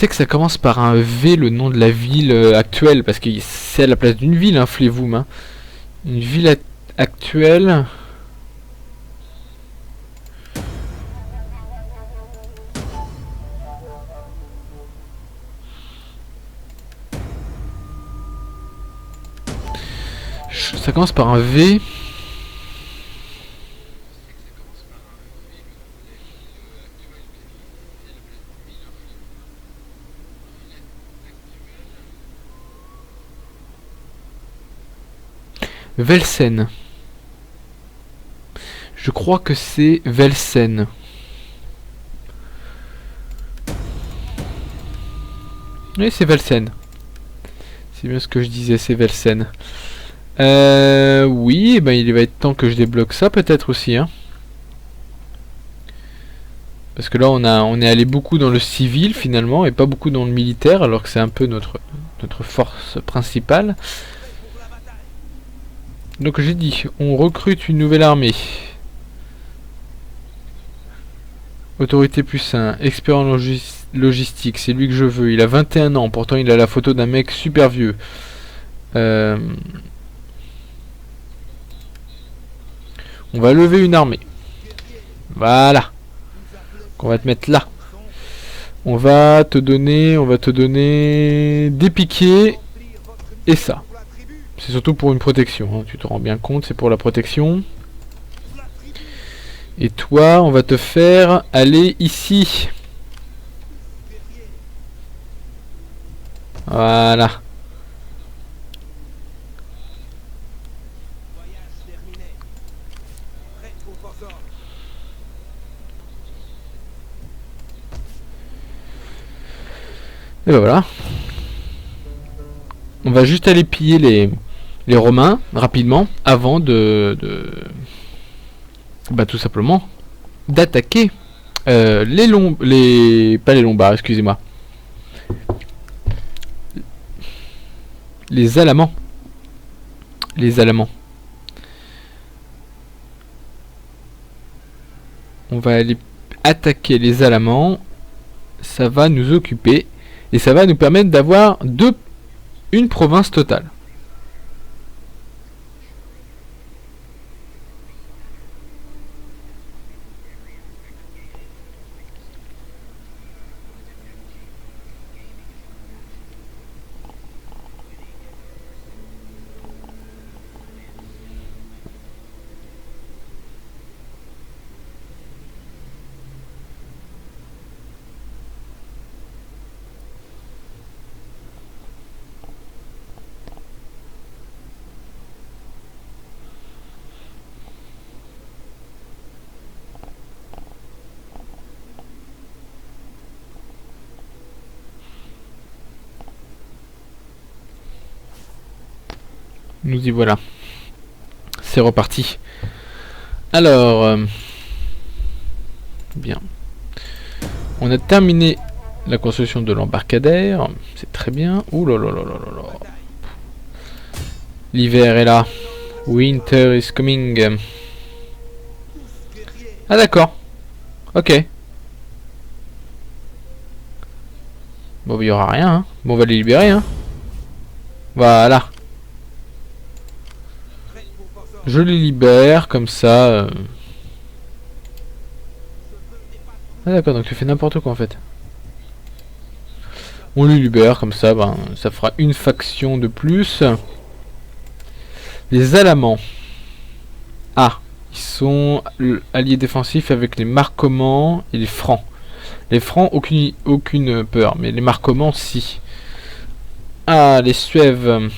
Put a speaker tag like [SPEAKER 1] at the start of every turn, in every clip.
[SPEAKER 1] sais que ça commence par un V, le nom de la ville actuelle, parce que c'est à la place d'une ville, hein, Flevoum. Hein. Une ville actuelle. Ça commence par un V. Velsen. Je crois que c'est Velsen. Oui, c'est Velsen. C'est bien ce que je disais, c'est Velsen. Oui, eh ben, il va être temps que je débloque ça peut-être aussi. Hein. Parce que là, on est allé beaucoup dans le civil finalement et pas beaucoup dans le militaire, alors que c'est un peu notre force principale. Donc j'ai dit, on recrute une nouvelle armée. Autorité plus 1, expert en logistique, c'est lui que je veux. Il a 21 ans, pourtant il a la photo d'un mec super vieux. On va lever une armée. Voilà. On va te mettre là. On va te donner des piquets et ça. C'est surtout pour une protection, hein. Tu te rends bien compte, c'est pour la protection. Et toi, on va te faire aller ici. Voilà. Et ben voilà. On va juste aller piller les Romains rapidement avant bah tout simplement d'attaquer pas les Lombards, excusez-moi, les Alamans. On va aller attaquer les Alamans, ça va nous occuper et ça va nous permettre d'avoir une province totale. Nous y voilà. C'est reparti. Alors, bien. On a terminé la construction de l'embarcadère. C'est très bien. Ouh là là là là là là. L'hiver est là. Winter is coming. Ah d'accord. Ok. Bon, il y aura rien. Hein. Bon, on va les libérer. Hein. Voilà. Je les libère comme ça. Ah d'accord, donc tu fais n'importe quoi en fait. On les libère comme ça, ben, ça fera une faction de plus. Les Alamans. Ah, ils sont alliés défensifs avec les Marcomanns et les Francs. Les Francs, aucune peur, mais les Marcomanns, si. Ah, les Suèves.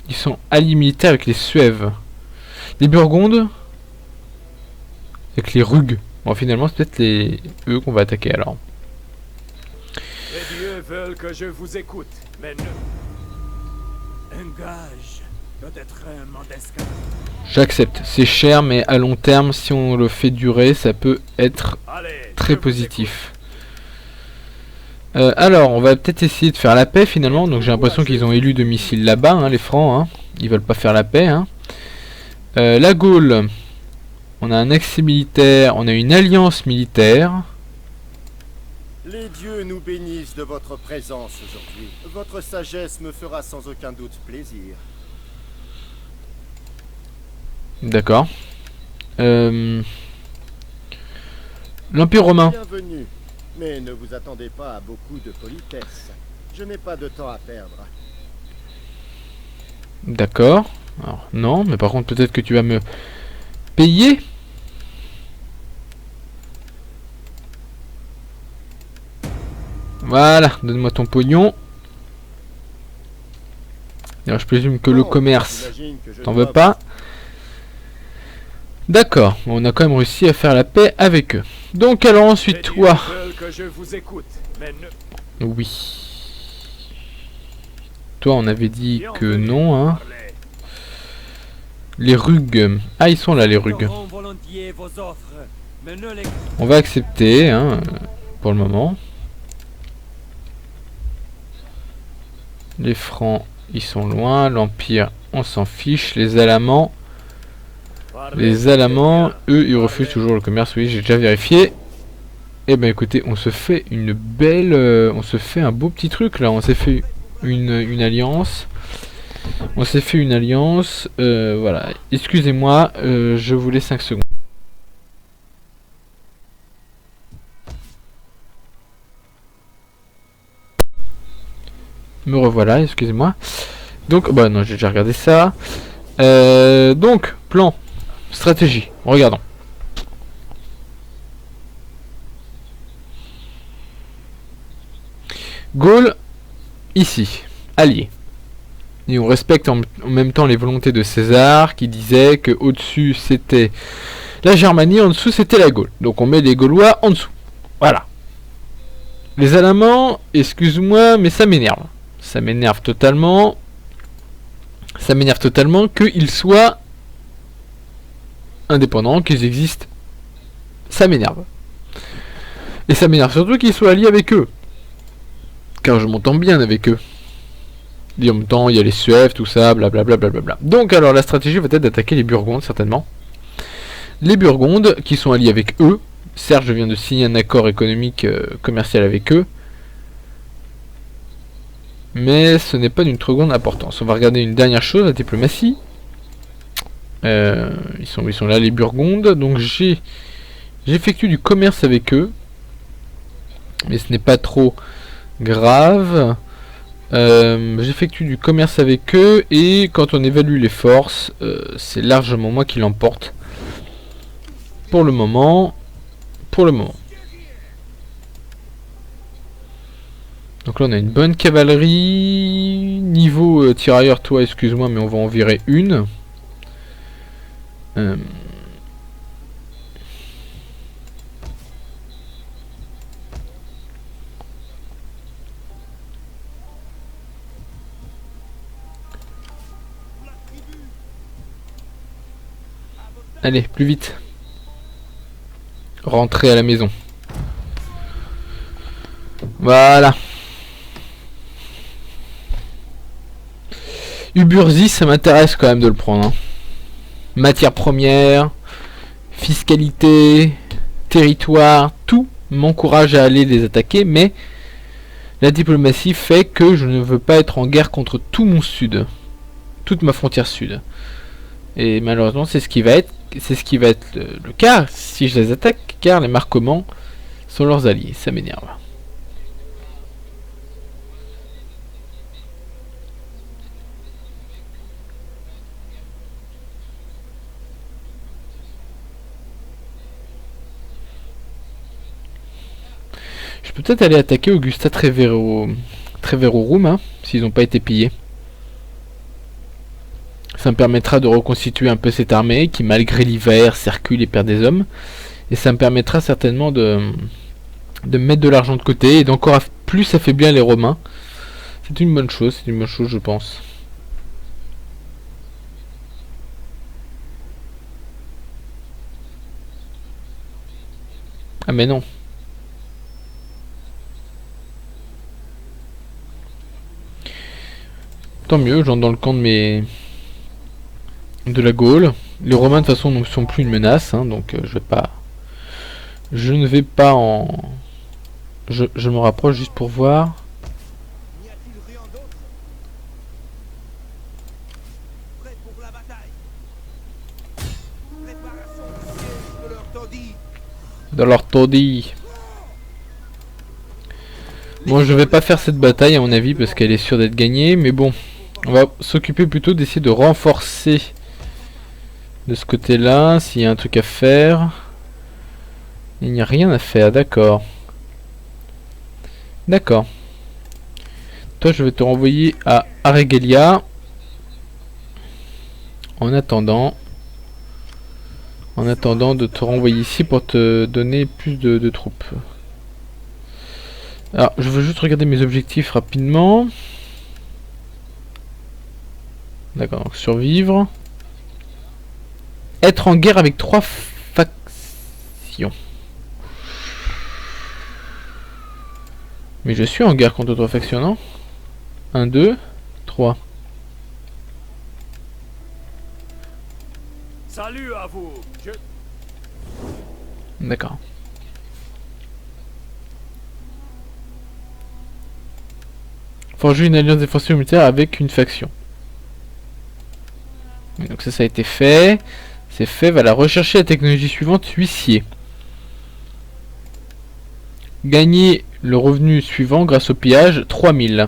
[SPEAKER 1] Ils sont alliés militaires avec les Suèves. Les Burgondes avec les Rugues. Bon, finalement, c'est peut-être eux qu'on va attaquer alors.
[SPEAKER 2] Les dieux veulent que je vous écoute, mais ne... Un gage doit être un modeste.
[SPEAKER 1] J'accepte. C'est cher, mais à long terme, si on le fait durer, ça peut être très positif. Alors, on va peut-être essayer de faire la paix finalement. Donc j'ai l'impression qu'ils ont élu domicile là-bas, hein, les Francs. Hein. Ils veulent pas faire la paix. Hein. La Gaule, on a un accès militaire, on a une alliance militaire.
[SPEAKER 3] Les dieux nous bénissent de votre présence aujourd'hui. Votre sagesse me fera sans aucun doute plaisir.
[SPEAKER 1] D'accord. L'Empire romain.
[SPEAKER 3] Bienvenue, mais ne vous attendez pas à beaucoup de politesse. Je n'ai pas de temps à perdre.
[SPEAKER 1] D'accord. Alors, non, mais par contre, peut-être que tu vas me payer. Voilà, donne-moi ton pognon. Alors, je présume que le commerce, t'en veux pas. D'accord, on a quand même réussi à faire la paix avec eux. Donc alors ensuite, toi.
[SPEAKER 2] Que je vous écoute, mais ne...
[SPEAKER 1] Oui. Toi, on avait dit que non, hein. Les rugues. Ah, ils sont là, les rugues. On va accepter, hein, pour le moment. Les francs, ils sont loin. L'Empire, on s'en fiche. Les Alamans, eux, ils refusent toujours le commerce. Oui, j'ai déjà vérifié. Eh ben, écoutez, on se fait une belle... on se fait un beau petit truc, là. On s'est fait une alliance. On s'est fait une alliance. Voilà. Excusez-moi, je vous laisse 5 secondes. Me revoilà, excusez-moi. Donc, bah non, j'ai déjà regardé ça. Donc, plan, stratégie, regardons. Gaule, ici, allié. Et on respecte en même temps les volontés de César, qui disait que au-dessus c'était la Germanie, en dessous c'était la Gaule. Donc on met les Gaulois en dessous. Voilà. Les Alamans, excuse-moi, mais ça m'énerve. Ça m'énerve totalement. Ça m'énerve totalement qu'ils soient indépendants, qu'ils existent. Ça m'énerve. Et ça m'énerve surtout qu'ils soient alliés avec eux. Car je m'entends bien avec eux. Et en même temps, il y a les Suèves, tout ça, blablabla. Blablabla. Donc alors la stratégie va être d'attaquer les Burgondes, certainement. Les Burgondes, qui sont alliés avec eux. Certes, je viens de signer un accord économique commercial avec eux. Mais ce n'est pas d'une trop grande importance. On va regarder une dernière chose, la diplomatie. Ils sont là, les Burgondes. Donc j'effectue du commerce avec eux. Mais ce n'est pas trop grave. J'effectue du commerce avec eux. Et quand on évalue les forces, c'est largement moi qui l'emporte. Pour le moment. Donc là on a une bonne cavalerie. Niveau tirailleur, toi excuse-moi, mais on va en virer une. Allez, plus vite. Rentrez à la maison. Voilà. Uburzy, ça m'intéresse quand même de le prendre. Hein. Matières premières, fiscalité, territoire, tout m'encourage à aller les attaquer, mais la diplomatie fait que je ne veux pas être en guerre contre tout mon sud, toute ma frontière sud. Et malheureusement, c'est ce qui va être le cas si je les attaque, car les Marcomanns sont leurs alliés. Ça m'énerve. Je peux peut-être aller attaquer Augusta Treverorum, hein, s'ils n'ont pas été pillés. Ça me permettra de reconstituer un peu cette armée qui, malgré l'hiver, circule et perd des hommes. Et ça me permettra certainement de mettre de l'argent de côté et d'encore plus affaiblir les Romains. C'est une bonne chose, je pense. Ah mais non. Tant mieux, j'entre dans le camp de la Gaule. Les Romains de toute façon ne sont plus une menace, hein, donc je ne vais pas je me rapproche juste pour voir.
[SPEAKER 2] N'y a-t-il rien d'autre? Prêt pour la bataille. Préparation du siège de leur taudis.
[SPEAKER 1] Dans leur taudis. Bon, je vais pas faire cette bataille à mon avis parce qu'elle est sûre d'être gagnée, mais bon, on va s'occuper plutôt d'essayer de renforcer de ce côté-là, s'il y a un truc à faire. Il n'y a rien à faire, d'accord. D'accord. Toi, je vais te renvoyer à Aregelia. En attendant de te renvoyer ici pour te donner plus de troupes. Alors, je veux juste regarder mes objectifs rapidement. D'accord, donc survivre. Être en guerre avec 3 factions. Mais je suis en guerre contre 3 factions, non? 1, 2, 3.
[SPEAKER 2] Salut à vous.
[SPEAKER 1] D'accord. Forger une alliance défensive militaire avec une faction. Donc ça a été fait. C'est fait. Voilà, rechercher la technologie suivante, huissier. Gagner le revenu suivant grâce au pillage, 3000.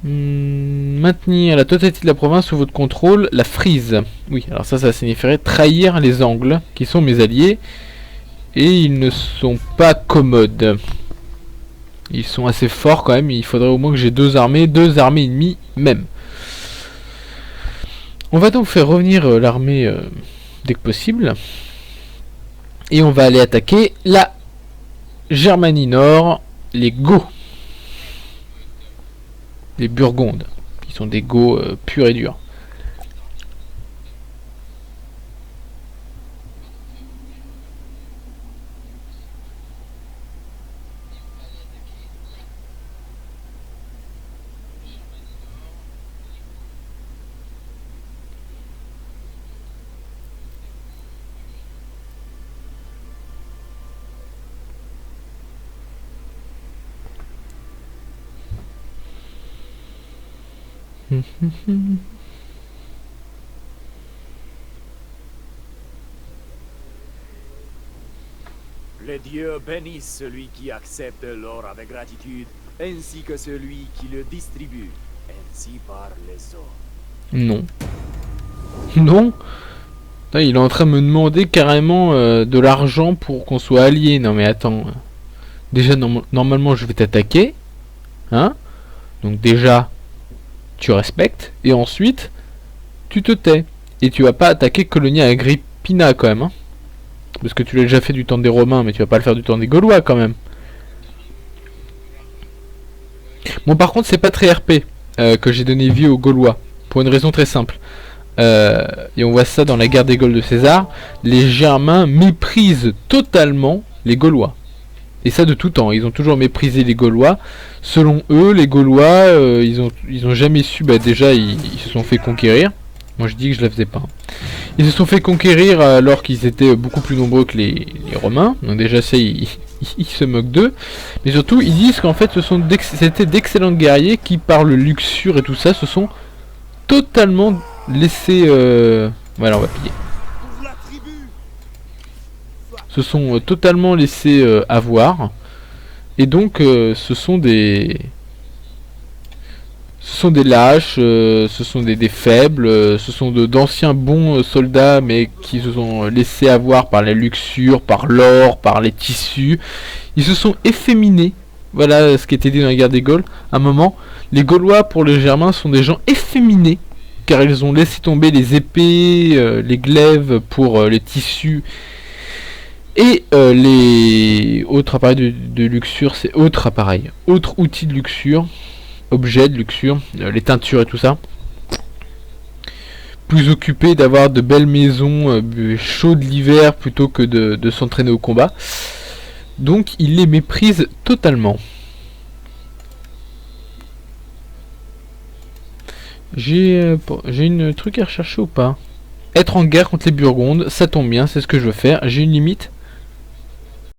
[SPEAKER 1] Maintenir la totalité de la province sous votre contrôle, la frise. Oui, alors ça signifierait trahir les Angles, qui sont mes alliés. Et ils ne sont pas commodes. Ils sont assez forts quand même, il faudrait au moins que j'ai 2 armées ennemies même. On va donc faire revenir l'armée dès que possible. Et on va aller attaquer la Germanie Nord, les Goths. Les Burgondes, qui sont des Goths purs et durs.
[SPEAKER 2] Les dieux bénissent celui qui accepte l'or avec gratitude, ainsi que celui qui le distribue. Ainsi parlent les autres.
[SPEAKER 1] Non. Non. Là, il est en train de me demander carrément de l'argent pour qu'on soit alliés. Non mais attends. Déjà, normalement, je vais t'attaquer. Hein? Donc déjà, tu respectes. Et ensuite, tu te tais. Et tu vas pas attaquer Colonia Agrippina quand même. Hein? Parce que tu l'as déjà fait du temps des Romains, mais tu vas pas le faire du temps des Gaulois quand même. Bon, par contre, c'est pas très RP que j'ai donné vie aux Gaulois. Pour une raison très simple. Et on voit ça dans la guerre des Gaules de César. Les Germains méprisent totalement les Gaulois. Et ça de tout temps. Ils ont toujours méprisé les Gaulois. Selon eux, les Gaulois, ils ont jamais su... Bah déjà, ils se sont fait conquérir. Moi, je dis que je la faisais pas. Ils se sont fait conquérir alors qu'ils étaient beaucoup plus nombreux que les Romains. Donc déjà, ça, ils se moquent d'eux. Mais surtout, ils disent qu'en fait, c'était d'excellents guerriers qui, par le luxure et tout ça, se sont totalement laissés... Voilà, on va piller. Se sont totalement laissés avoir. Et donc, ce sont des lâches, ce sont des faibles, ce sont d'anciens bons soldats, mais qui se sont laissés avoir par la luxure, par l'or, par les tissus. Ils se sont efféminés. Voilà ce qui était dit dans la guerre des Gaules. À un moment, les Gaulois, pour les Germains, sont des gens efféminés, car ils ont laissé tomber les épées, les glaives pour les tissus. Et les autres appareils de luxure, c'est autres outils de luxure, objets de luxure, les teintures et tout ça. Plus occupés d'avoir de belles maisons chaudes l'hiver plutôt que de s'entraîner au combat. Donc ils les méprisent totalement. J'ai une truc à rechercher ou pas? Être en guerre contre les Burgondes, ça tombe bien, c'est ce que je veux faire. J'ai une limite.